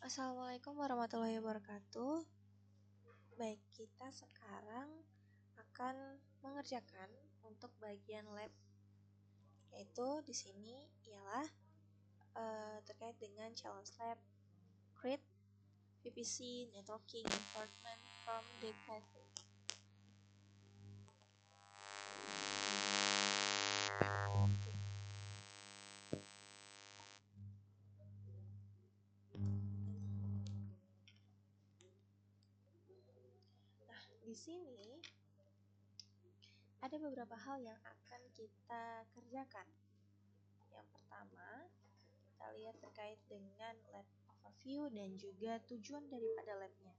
Assalamualaikum warahmatullahi wabarakatuh. Baik, kita sekarang akan mengerjakan untuk bagian lab, yaitu di sini ialah terkait dengan challenge lab create VPC networking environment from the cafe. Nah, di sini ada beberapa hal yang akan kita kerjakan. Yang pertama, kita lihat terkait dengan lab overview dan juga tujuan daripada labnya.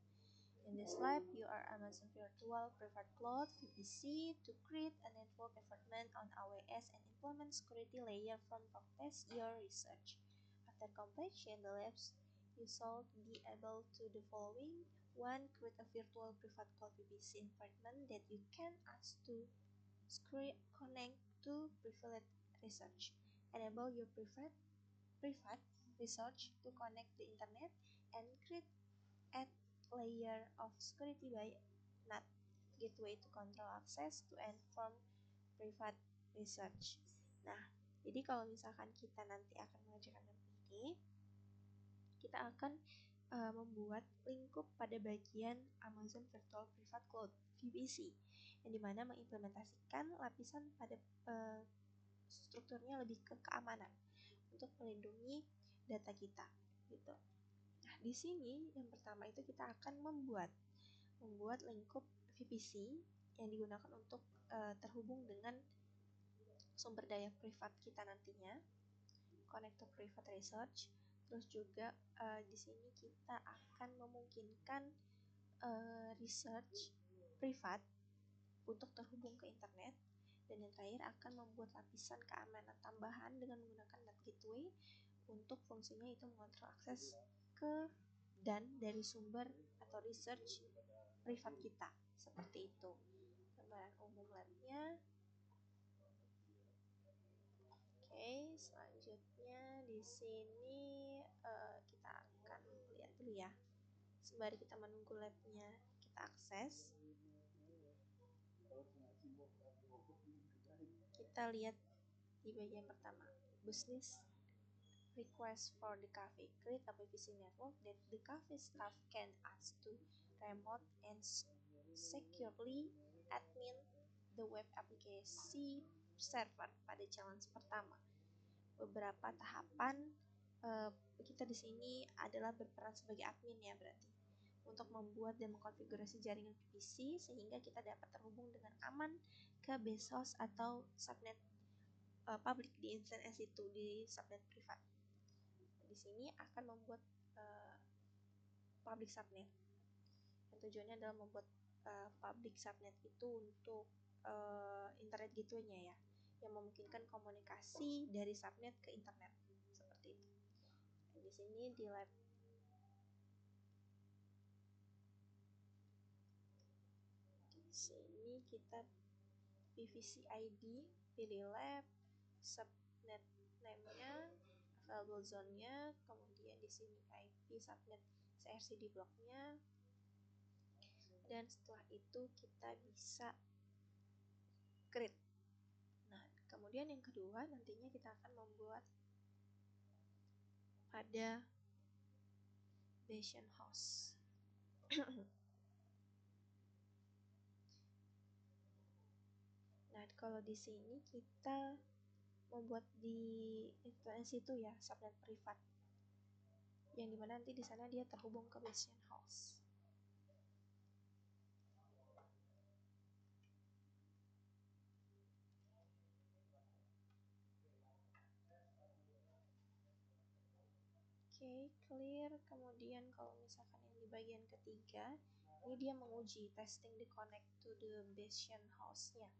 In this lab, you are Amazon Virtual Private Cloud VPC to create a network environment on AWS and implement security layer from test your research. After completion the labs, you should be able to the following. 1. Create a virtual private cloud VPC environment that you can ask to connect to private research. Enable your private research to connect the internet and create a layer of security by NAT gateway to control access to and from private research. Nah, jadi kalau misalkan kita nanti akan mengerjakan ini, kita akan membuat lingkup pada bagian Amazon Virtual Private Cloud VPC, yang dimana mengimplementasikan lapisan pada strukturnya lebih ke keamanan untuk melindungi data kita, gitu. Nah, di sini yang pertama itu kita akan membuat lingkup VPC yang digunakan untuk terhubung dengan sumber daya privat kita nantinya, connect to private research. Terus juga di sini kita akan memungkinkan research privat untuk terhubung ke internet. Dan yang terakhir akan membuat lapisan keamanan tambahan dengan menggunakan NAT gateway untuk fungsinya itu mengontrol akses ke dan dari sumber atau research privat kita, seperti itu gambaran umum labnya. Oke, selanjutnya di sini kita akan lihat dulu ya, sembari kita menunggu labnya kita akses. Kita lihat di bagian pertama, business request for the cafe. Create a VPC network that the cafe staff can ask to remote and securely admin the web application server pada challenge pertama. Beberapa tahapan kita di sini adalah berperan sebagai admin ya, berarti untuk membuat dan mengkonfigurasi jaringan VPC sehingga kita dapat terhubung dengan aman ke base host atau subnet publik di instansi itu, di subnet privat. Di sini akan membuat public subnet. Yang tujuannya adalah membuat public subnet itu untuk internet gateway-nya ya, yang memungkinkan komunikasi dari subnet ke internet, seperti itu. Dan di sini di lab sini kita VPC ID, pilih lab, subnet name-nya, available zone-nya, kemudian di sini IP subnet CRCD block-nya, dan setelah itu kita bisa create. Nah, kemudian yang kedua nantinya kita akan membuat pada Bastion host. Nah, kalau di sini kita membuat di instansi itu ya subnet privat, yang dimana nanti di sana dia terhubung ke Bastion host. Oke, clear. Kemudian kalau misalkan yang di bagian ketiga, ini dia menguji testing the connect to the Bastion host-nya.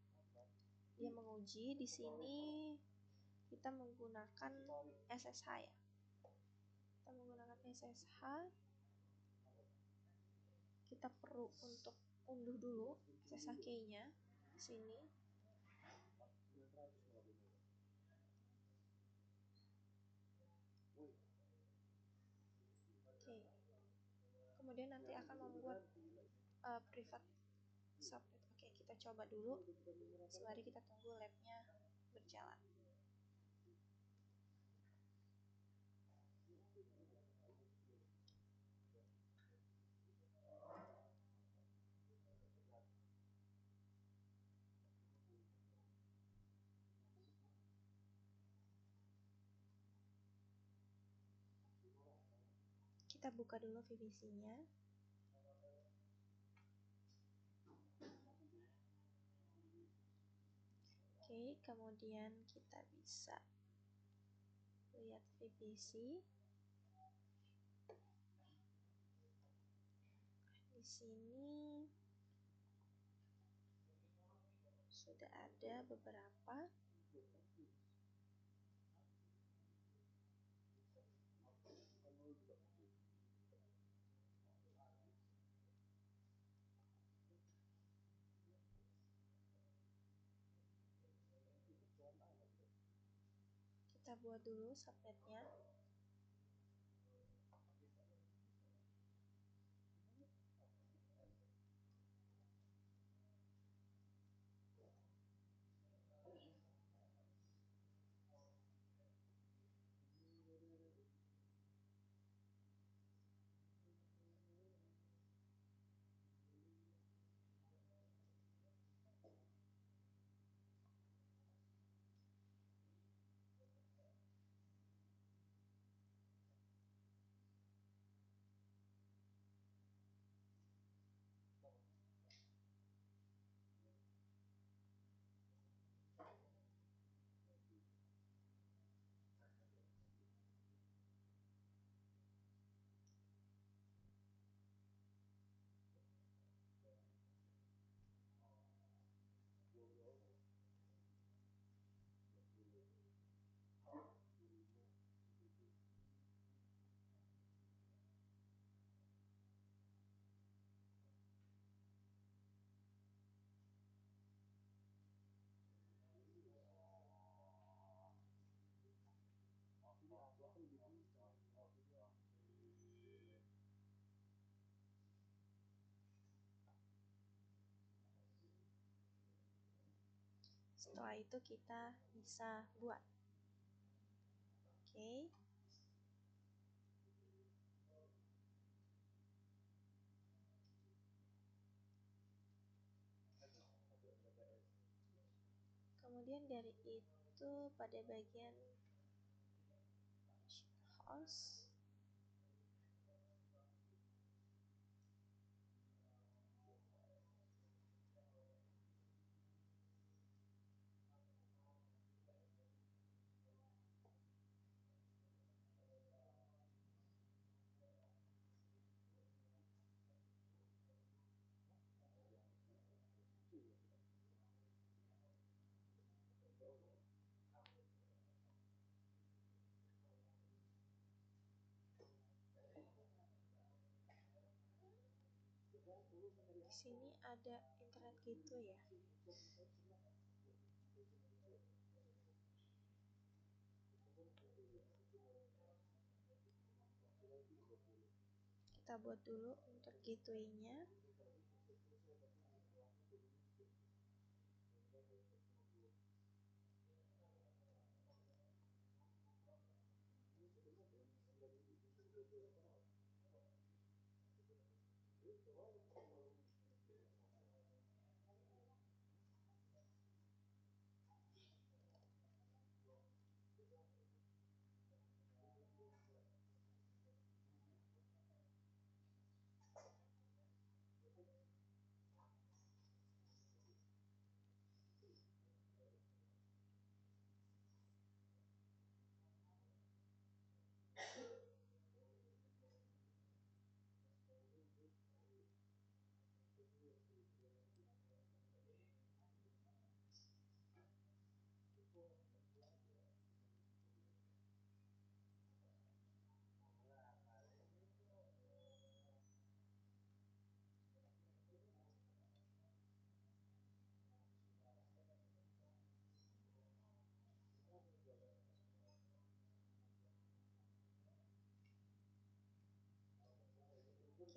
Dia menguji di sini kita menggunakan SSH ya. Kita menggunakan SSH. Kita perlu untuk unduh dulu SSH key-nya di sini. Oke. kemudian nanti akan membuat private subnet. Oke, kita coba dulu sembari kita tunggu labnya berjalan. Kita buka dulu VPC-nya. Oke, kemudian kita bisa lihat VPC. Di sini sudah ada beberapa. Kita buat dulu subnetnya. Setelah itu kita bisa buat. Oke. Kemudian dari itu pada bagian host, di sini ada internet gitu ya. Kita buat dulu untuk gateway-nya.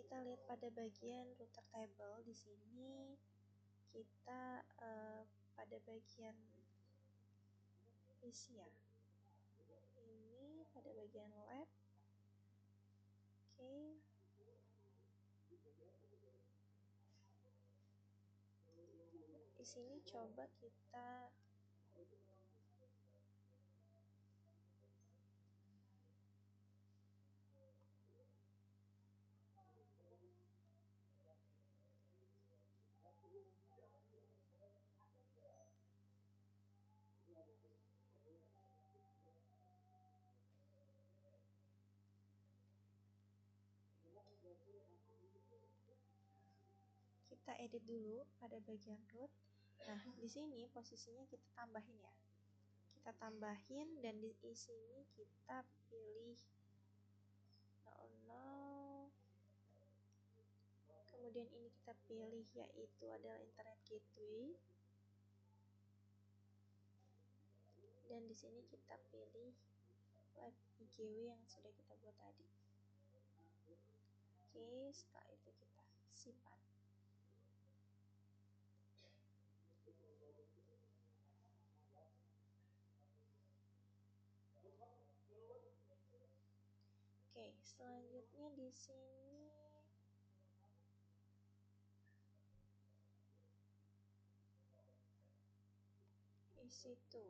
kita lihat pada bagian router table. Di sini kita pada bagian isi ya. Ini pada bagian lab. Oke. Di sini coba kita edit dulu pada bagian root. Nah, di sini posisinya kita tambahin ya. Kita tambahin dan di sini kita pilih 00. Kemudian ini kita pilih yaitu adalah Internet Gateway. Dan di sini kita pilih web IGW yang sudah kita buat tadi. Oke, setelah itu kita simpan. Oke, selanjutnya di sini isi tuh.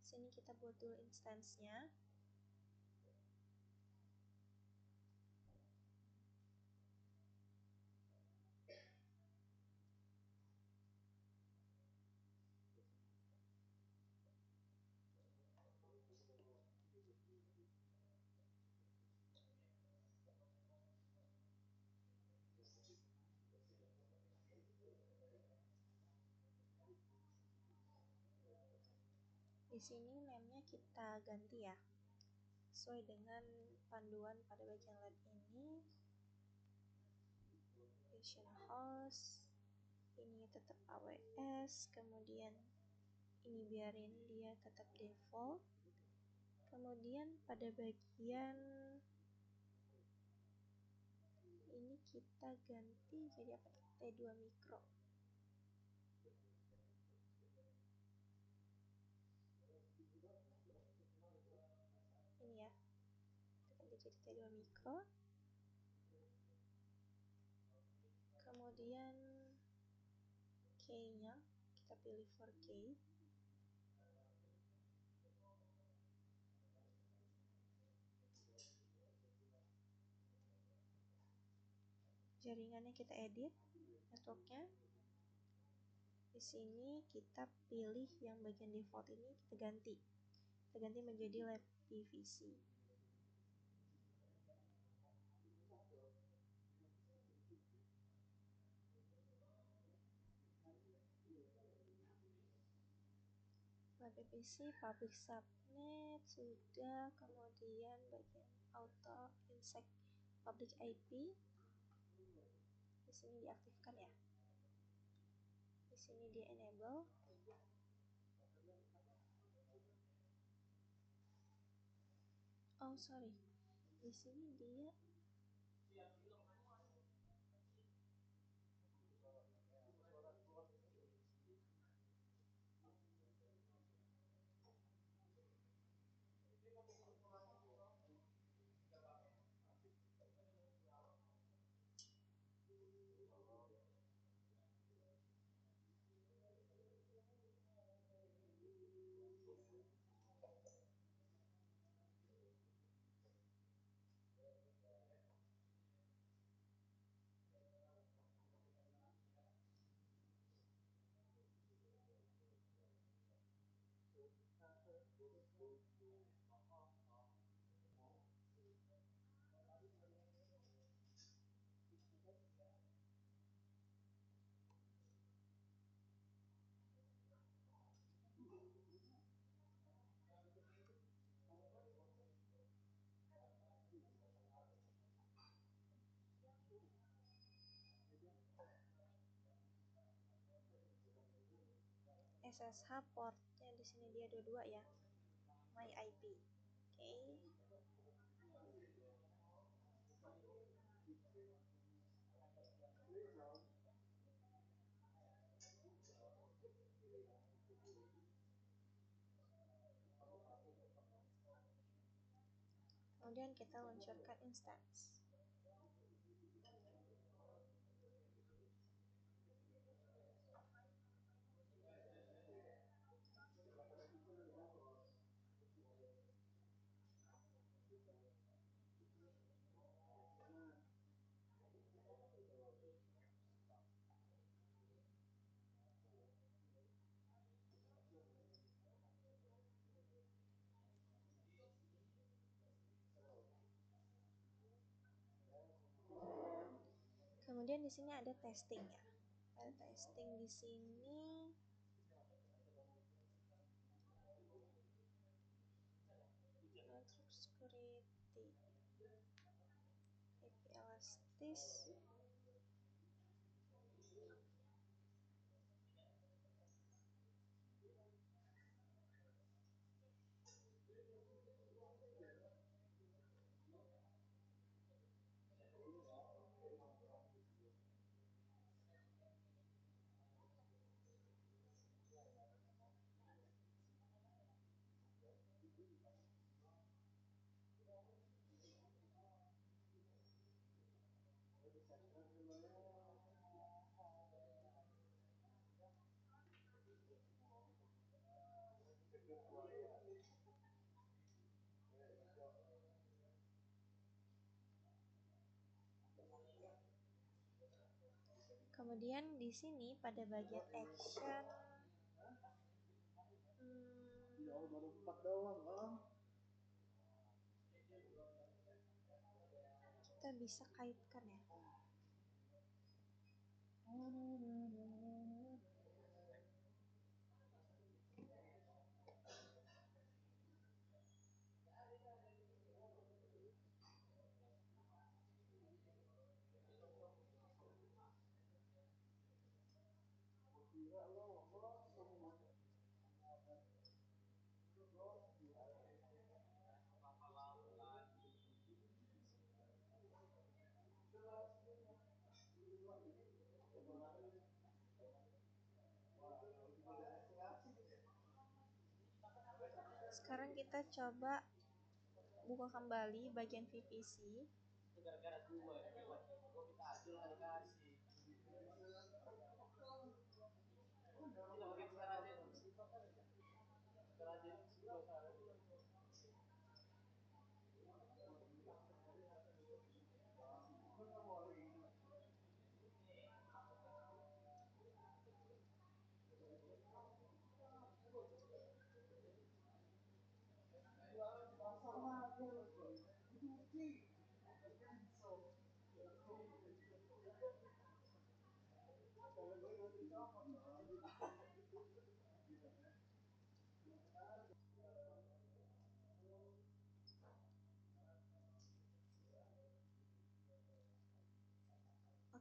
Sini kita buat dulu instance-nya. Di sini name-nya kita ganti ya, sesuai dengan panduan pada bagian lab ini. Patient host, ini tetap AWS, kemudian ini biarin dia tetap default. Kemudian pada bagian ini kita ganti jadi apa? T2 Micro. Ini ya, kita ganti jadi T2 Micro. Kemudian K-nya kita pilih 4K. Jaringannya kita edit, networknya. Di sini kita pilih yang bagian default ini kita ganti. Kita ganti menjadi lab PVC. Lab PVC, public subnet sudah, kemudian bagian auto insect public IP. Di sini diaktifkan ya. Di sini di enable. Oh sorry, di sini dia SSH portnya di sini dia 22 ya, my IP. Oke. Kemudian kita luncurkan instance. Kemudian di sini ada testing ya. Ada testing di sini. Network security, IP elastis. Kemudian di sini pada bagian action, kita bisa kaitkan ya. Sekarang kita coba buka kembali bagian VPC.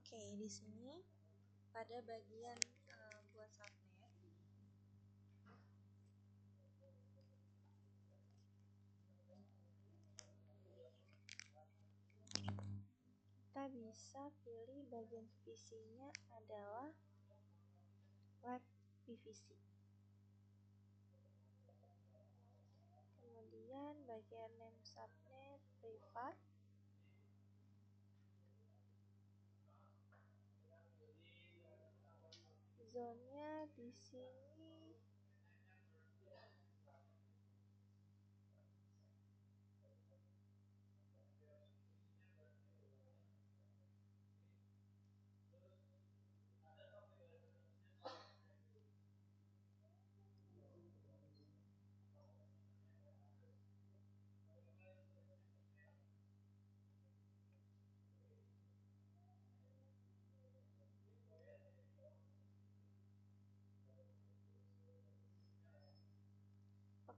Oke, di sini pada bagian buat subnet, kita bisa pilih bagian PVC-nya adalah web PVC. Kemudian bagian name subnet privat. Zone-nya di sini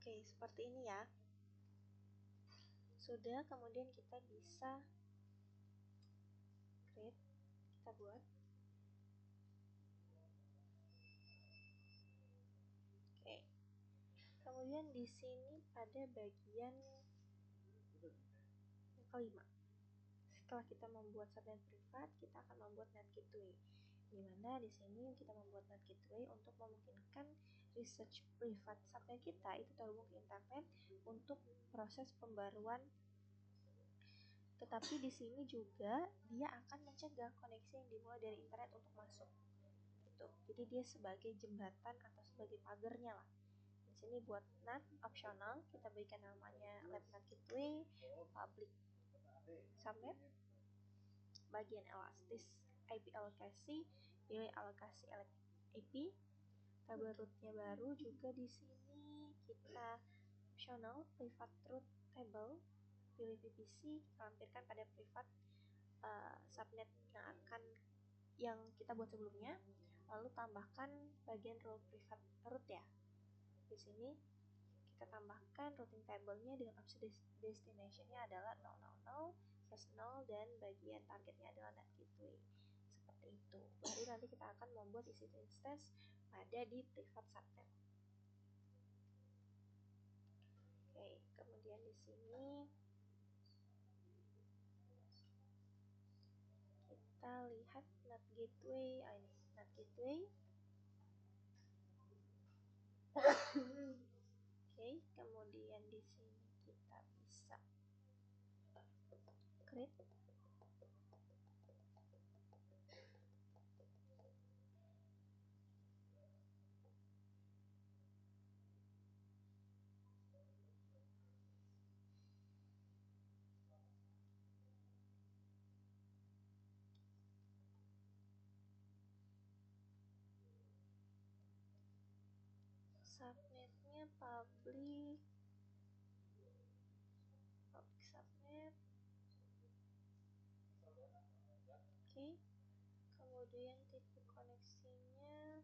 oke, seperti ini ya. Sudah, kemudian kita bisa create, kita buat. Kemudian di sini pada bagian yang kelima, setelah kita membuat subnet privat, kita akan membuat net gateway. Di mana di sini kita membuat net gateway untuk memungkinkan research privat subnet kita itu terhubung ke internet untuk proses pembaruan. Tetapi di sini juga dia akan mencegah koneksi yang dimulai dari internet untuk masuk. Gitu. Jadi dia sebagai jembatan atau sebagai pagernya lah. Di sini buat NAT opsional, kita berikan namanya Lab NAT Gateway, public subnet, bagian elastis IP alokasi, pilih alokasi IP, tabel rootnya baru juga di sini kita opsional private root table, pilih VPC, kita lampirkan pada private subnet yang kita buat sebelumnya, lalu tambahkan bagian role private root ya. Di sini kita tambahkan routing table-nya dengan opsi destination-nya adalah 000/0 dan bagian targetnya adalah net gateway. Seperti itu. Baru nanti kita akan membuat isi instance pada di private subnet. Oke, kemudian di sini kita lihat net gateway. Ini net gateway. Oke, kemudian di sini kita bisa create subnetnya public subnet. Oke, kemudian tipe koneksinya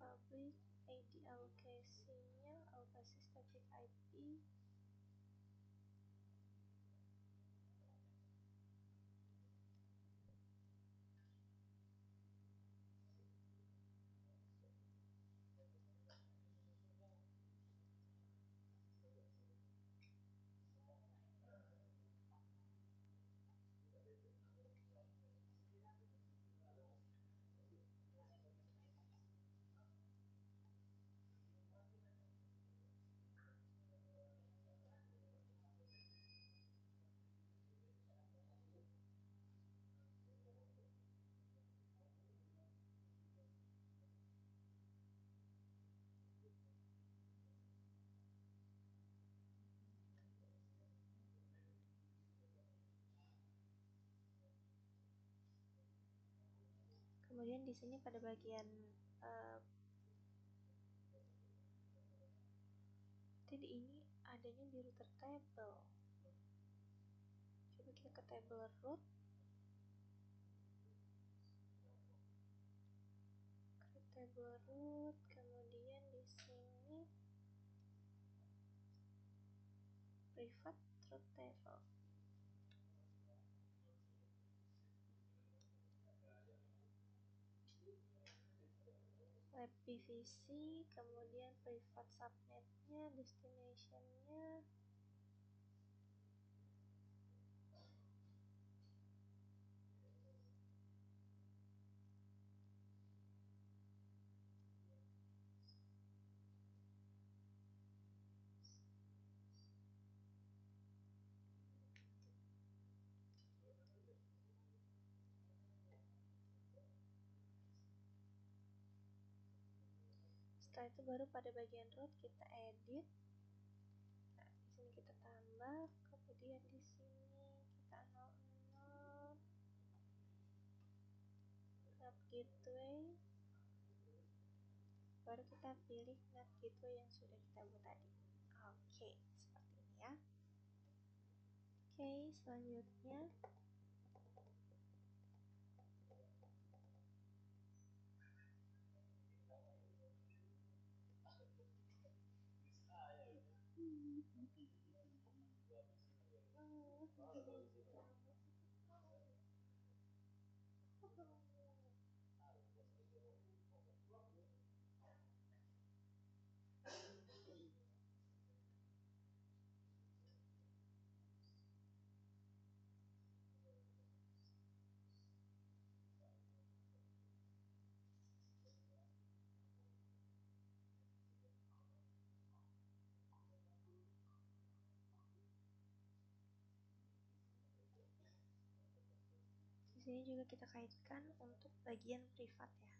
public, ID alokasinya alokasi static IP, kemudian di sini pada bagian jadi ini adanya di router table. Coba kita ke table root, kemudian di sini private root table. Web PVC, kemudian private subnetnya, destinationnya. Setelah itu baru pada bagian root kita edit. Nah, di sini kita tambah, kemudian di sini kita 00 net gateway. Baru kita pilih net gateway yang sudah kita buat tadi. Oke, seperti ini ya. Oke, selanjutnya Sini juga kita kaitkan untuk bagian privat ya.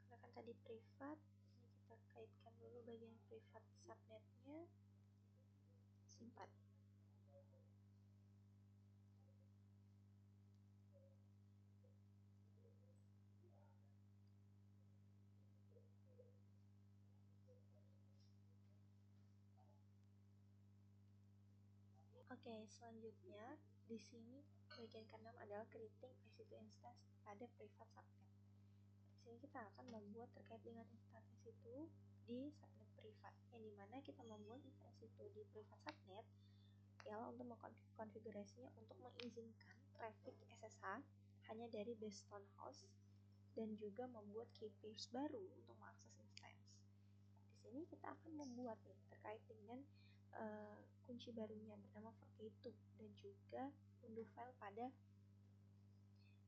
Karena kan tadi privat, ini kita kaitkan dulu bagian privat subnetnya, simpan. Oke, selanjutnya di sini bagian ke-6 adalah creating EC2 instance pada privat subnet. Di sini kita akan membuat terkait dengan instance EC2 di subnet privat, yang dimana kita membuat instance EC2 di privat subnet ialah untuk mengkonfigurasinya untuk mengizinkan traffic SSH hanya dari based on host dan juga membuat key pairs baru untuk mengakses instance. Di sini kita akan membuat terkait dengan kunci barunya bernama fork2 dan juga unduh file pada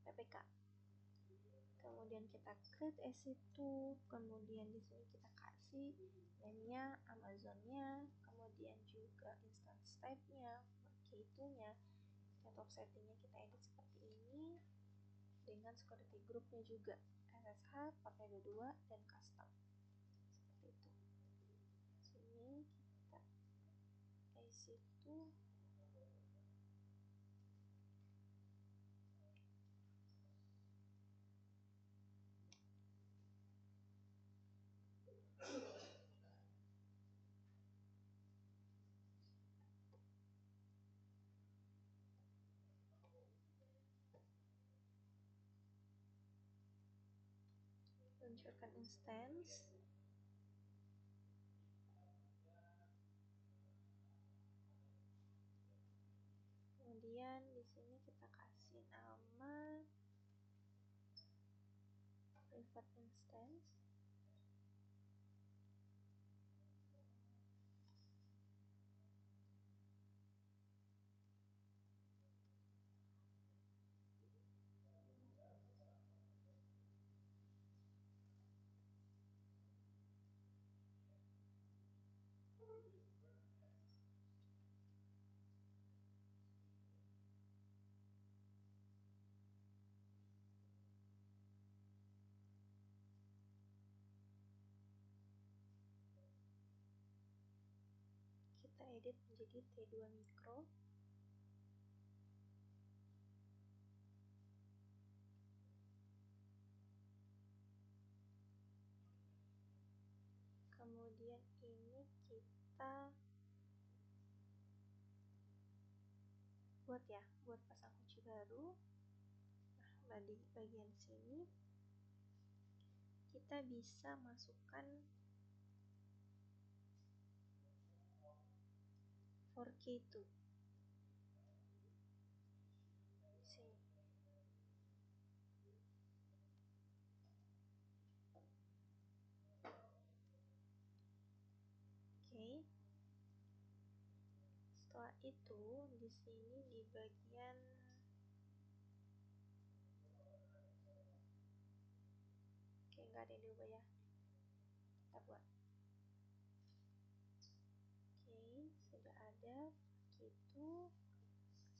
ppk. Kemudian kita create EC2, kemudian di sini kita kasih name-nya, Amazon-nya, kemudian juga instance type-nya, fork2-nya, set of setting-nya kita edit seperti ini dengan security group-nya juga SSH, portnya 22 dan custom. Seperti itu. Sini kita EC2 luncurkan instance. Kemudian di sini kita kasih nama private instance. Kita edit menjadi T2 micro. Kemudian ini kita buat pasang kunci baru. Nah, di bagian sini kita bisa masukkan fork2 di sini. Oke. Setelah itu di sini di bagian nggak ada yang diubah ya. Kita buat. Oke, sudah ada gitu.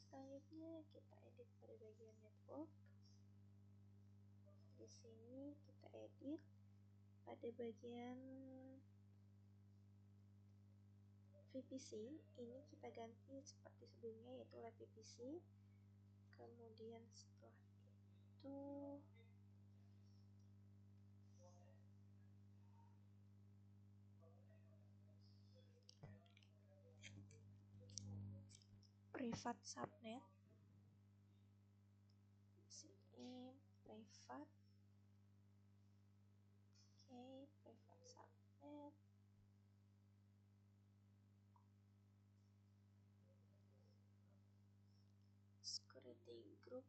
Selanjutnya kita edit pada bagian network. Di sini kita edit pada bagian VPC. Ini kita ganti seperti sebelumnya, yaitu lab VPC. Kemudian setelah itu privat subnet. Sini privat. Oke, privat subnet. Security group.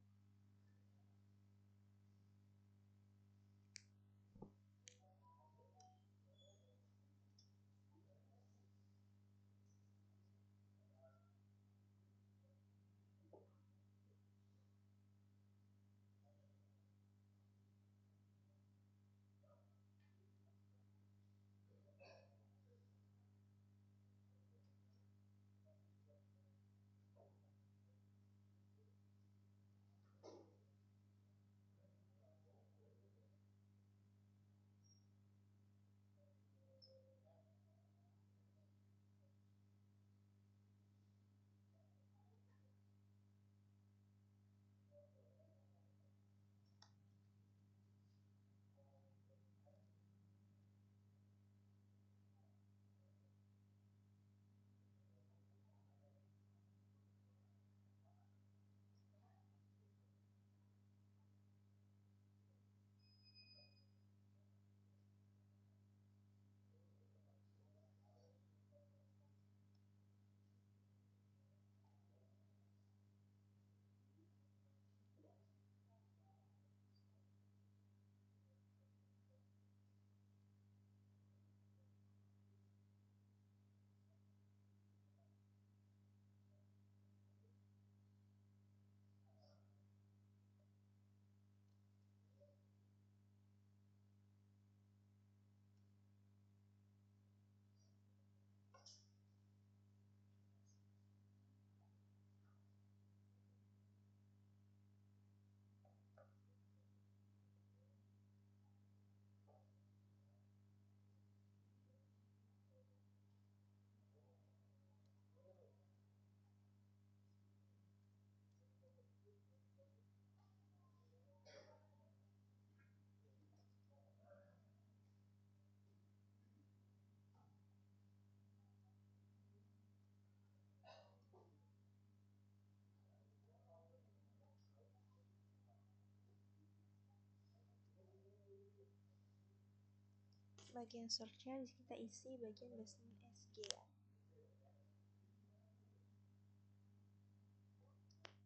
bagian search-nya kita isi bagian basement SG ya.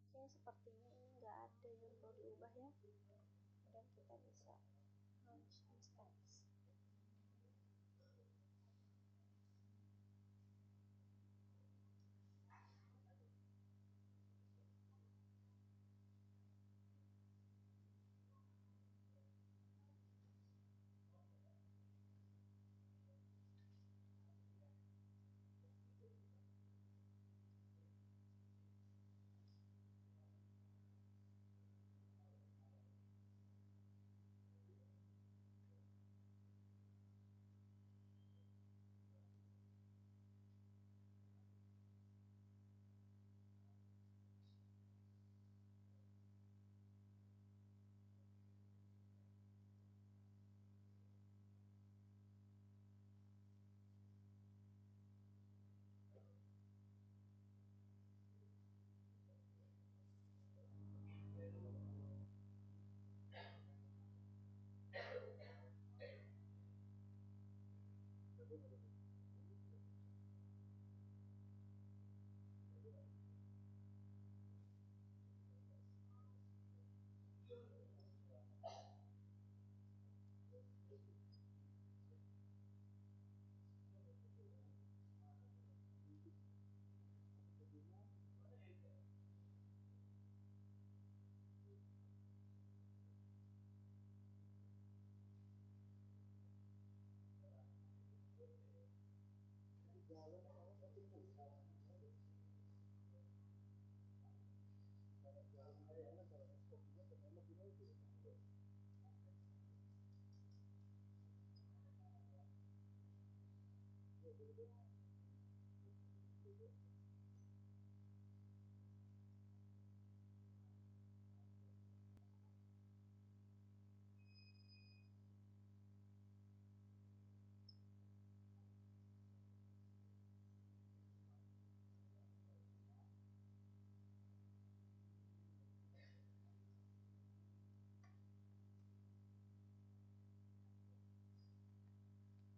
Oke, sepertinya ini nggak ada yang perlu diubah ya, dan kita bisa launch instance.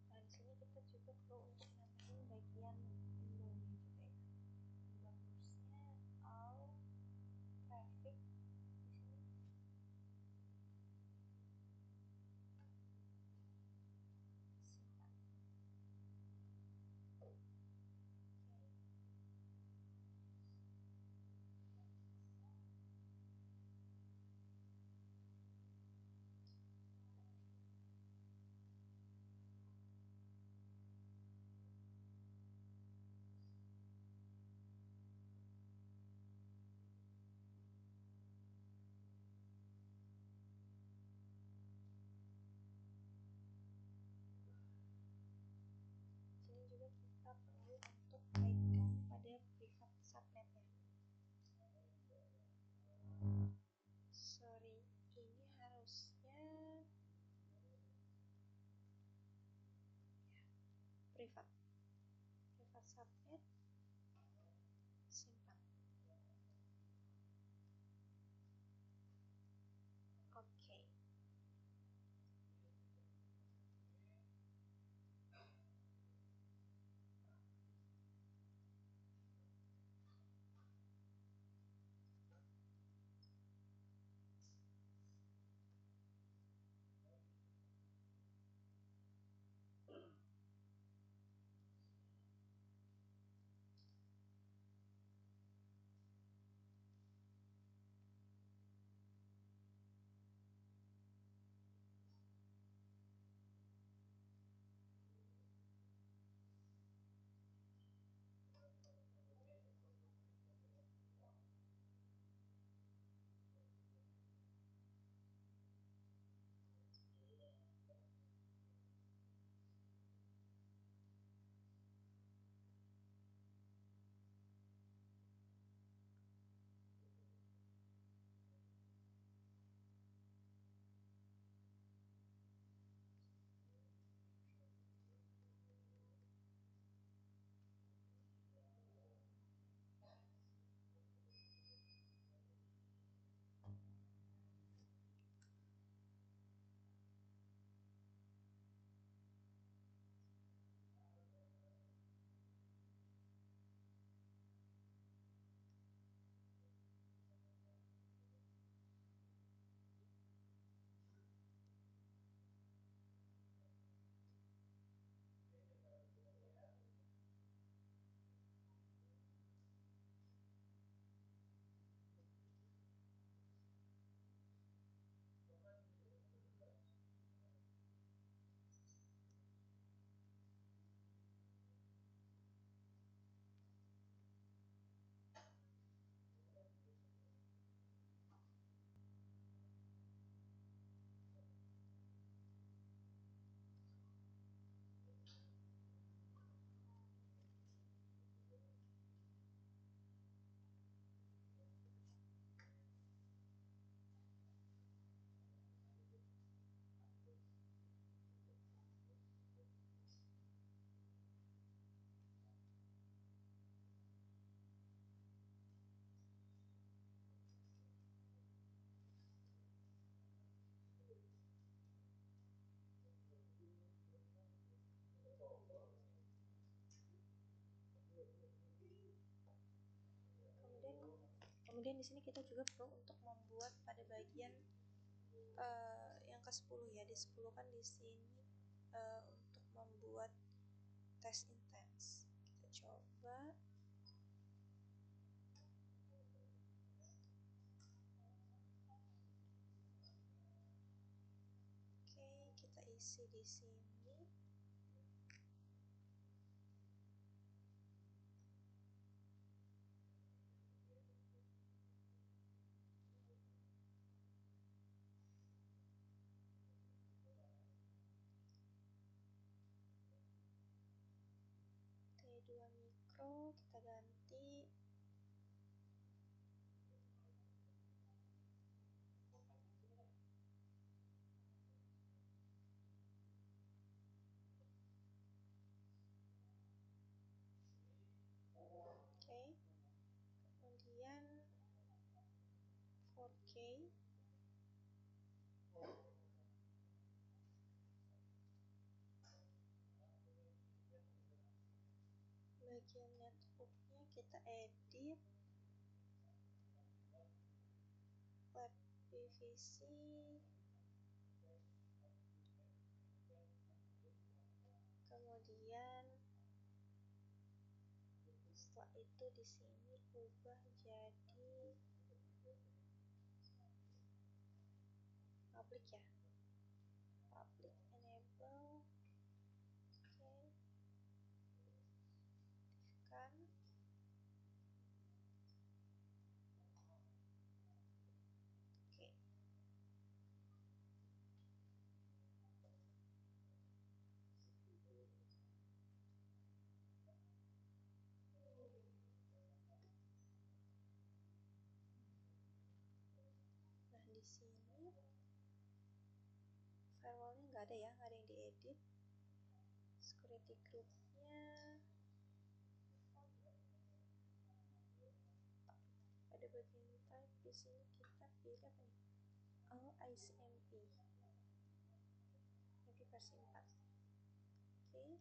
Nah, di sini kita juga perlu untuk nambahin bagian windownya juga ya. Bagusnya all traffic di sini. Simpan. Oke. Sini juga kita perlu untuk kaitkan pada privat subnetnya. Sorry, ini harusnya privat subnet, simpan. Oke. Kemudian di sini kita juga perlu untuk membuat pada bagian yang ke-10 ya. Di 10 kan di sini untuk membuat test intens. Kita coba. Oke, kita isi di sini. T2 mikro kita ganti oke. Kemudian 4K bagian networknya kita edit lab PVC, kemudian setelah itu di sini ubah jadi public ya, public enable. Oke, aktifkan. Oke, nah di sini firewallnya nggak ada ya, nggak ada yang diedit. Security groupnya pada bagian type di sini kita pilih apa nih? Oh, ICMP versi 4. Oke.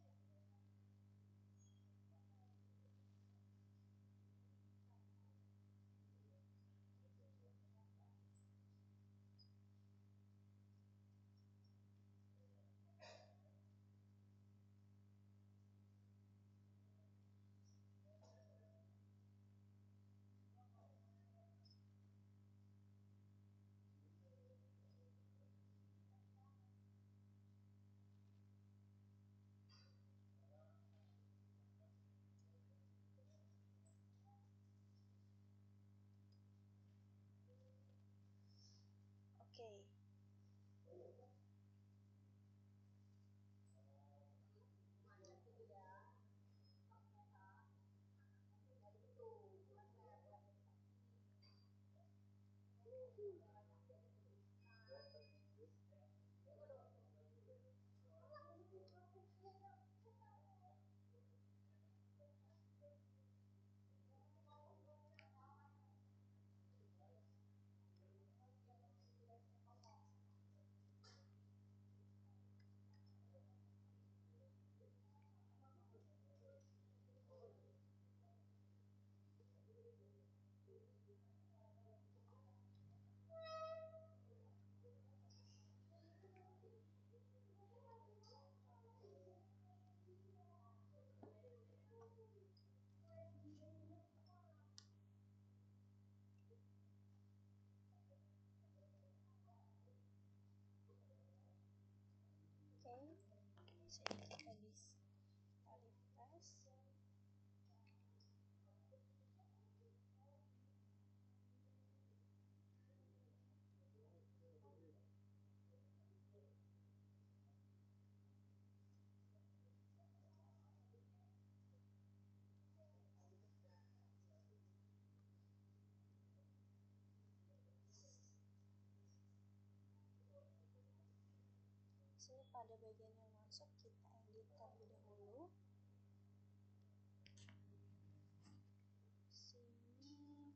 Oke. Oke, di sini kita bisa refresh. Di sini pada bagian yang masuk kita edit terlebih dahulu. Di sini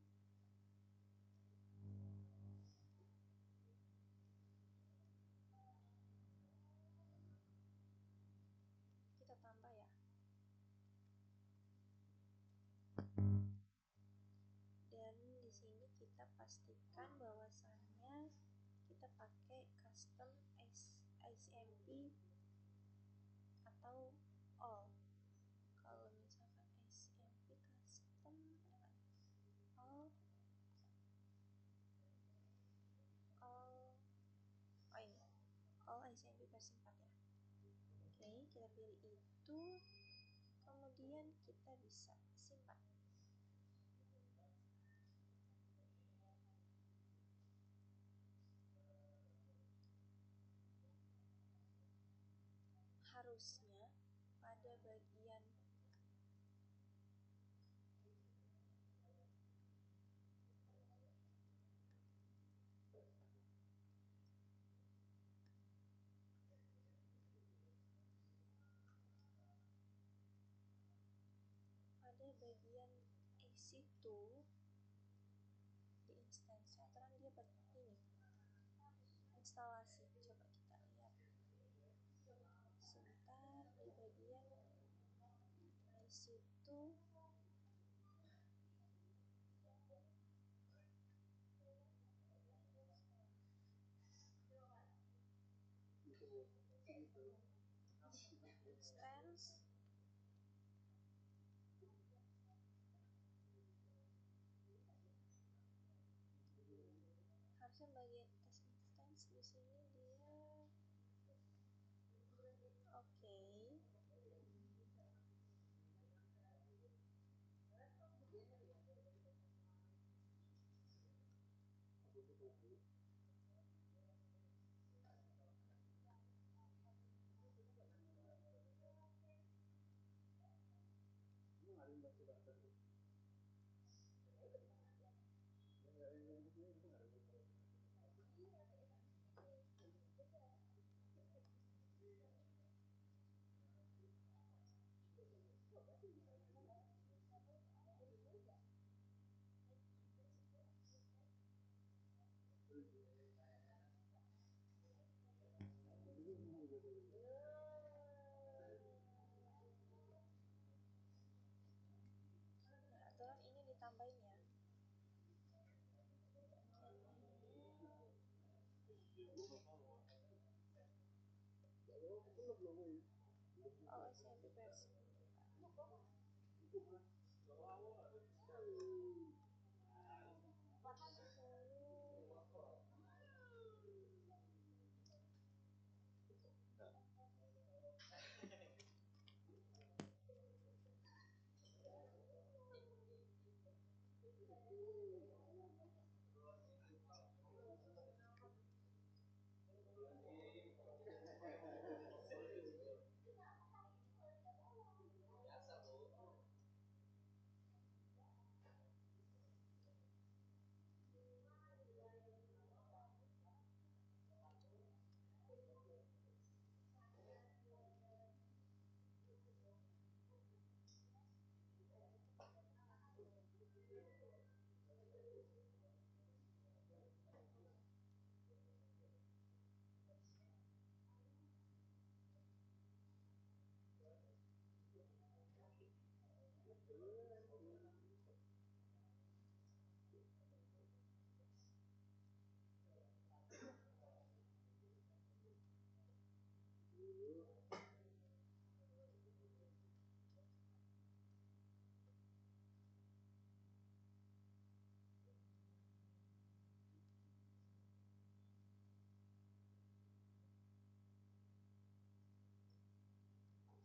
kita tambah ya. Dan di sini ambil itu, kemudian kita bisa simpan. Harusnya pada bagian EC2 di instansi aturan dia ini instalasi. Coba kita lihat sebentar di bagian EC2. Instance harusnya bagian test instance di sini dia oke. Nah, aturan ini ditambahin ya. OSMP versi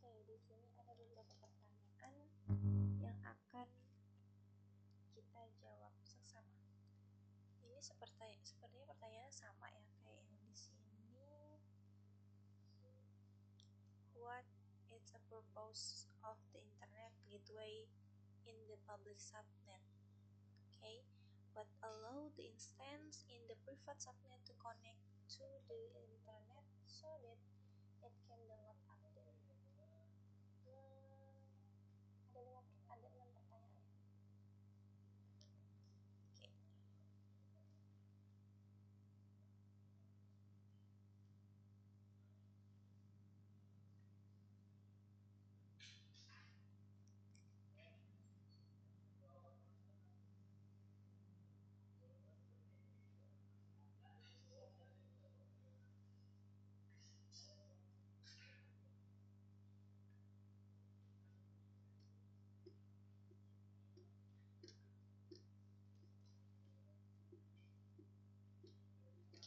Oke, di sini ada beberapa pertanyaan yang akan kita jawab sesama. Ini sepertinya pertanyaan sama ya kayak yang di sini. What is the purpose of the internet gateway in the public subnet? Okay, what allow the instance in the private subnet to connect to the internet so that it can download update. Ada 6 pertanyaan.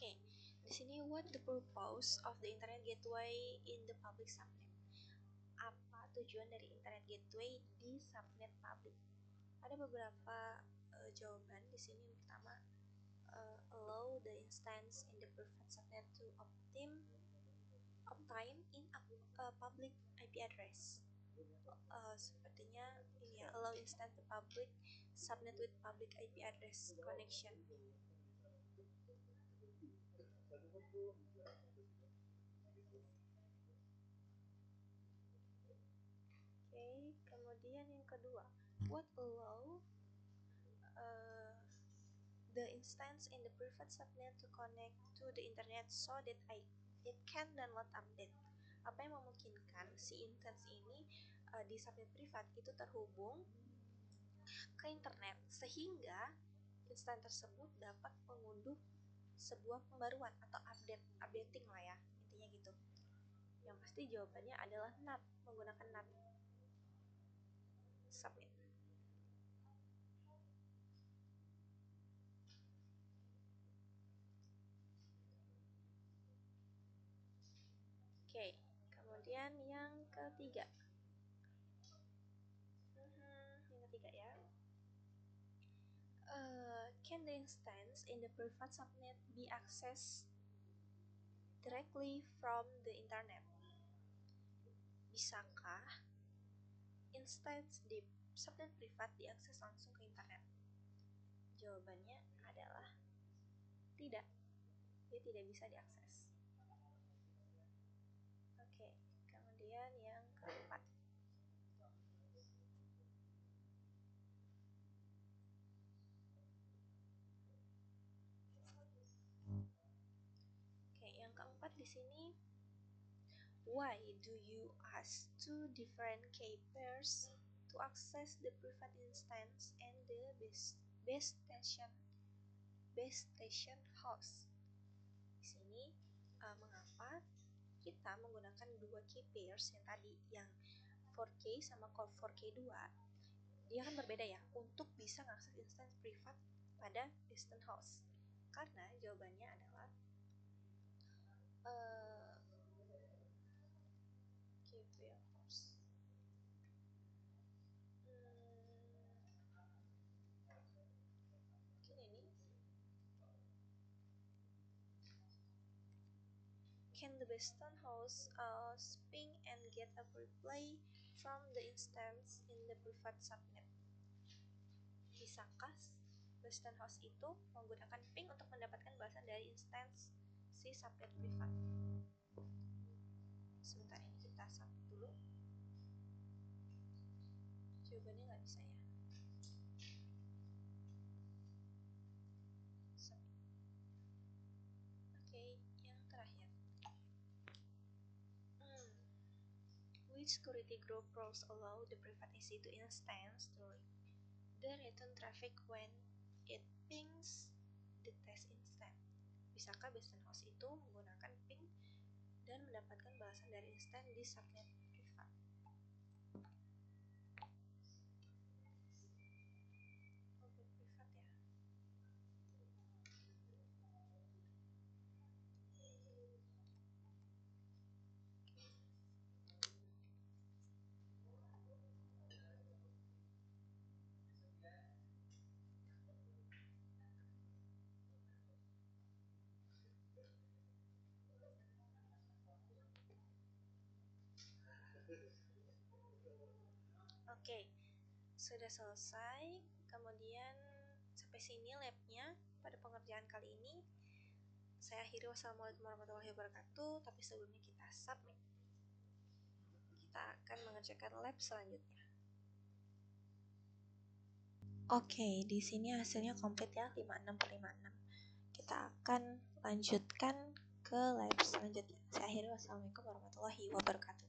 Oke. Okay, di sini what the purpose of the internet gateway in the public subnet? tujuan dari Internet Gateway di subnet public? Ada beberapa jawaban di sini. Yang pertama, allow the instance in the private subnet to obtain in a public IP address. Sepertinya ini ya, allow instance the public subnet with public IP address connection. Oke, kemudian yang kedua, what allow the instance in the private subnet to connect to the internet so that it can download update. Apa yang memungkinkan si instance ini di subnet privat itu terhubung ke internet sehingga instance tersebut dapat mengunduh sebuah pembaruan atau updating lah ya, intinya gitu. Yang pasti jawabannya adalah NAT, menggunakan NAT subnet. Oke, kemudian yang ketiga. Yang ketiga ya. Can the instance in the private subnet be accessed directly from the internet? Bisakah instance di subnet privat diakses langsung ke internet? Jawabannya adalah tidak. Dia tidak bisa diakses. Oke, kemudian yang keempat. Oke, yang keempat di sini, why do you ask two different key pairs to access the private instance and the base station host? Di sini mengapa kita menggunakan dua key pairs yang tadi, yang 4K sama core 4K2, dia kan berbeda ya, untuk bisa mengakses instance privat pada distant host. Karena jawabannya adalah key pair host. Ini can the distant host ping and get a reply from the instance in the private subnet? Bisakah distant host itu menggunakan ping untuk mendapatkan balasan dari instance si subnet privat? Sebentar, ini kita submit dulu. Jawabannya nggak bisa ya. Oke, yang terakhir. Which security group rules allow the private IC to instance to the return traffic when it pings the test instance? Bisakah distant host itu menggunakan ping dan mendapatkan balasan dari instance di subnet privat? Privat ya. Oke, sudah selesai. Kemudian sampai sini labnya pada pengerjaan kali ini. Saya akhiri. Wassalamualaikum warahmatullahi wabarakatuh. Tapi sebelumnya kita submit. Kita akan mengerjakan lab selanjutnya. Oke, di sini hasilnya komplit ya, 56/56. Kita akan lanjutkan ke lab selanjutnya. Saya akhiri. Wassalamualaikum warahmatullahi wabarakatuh.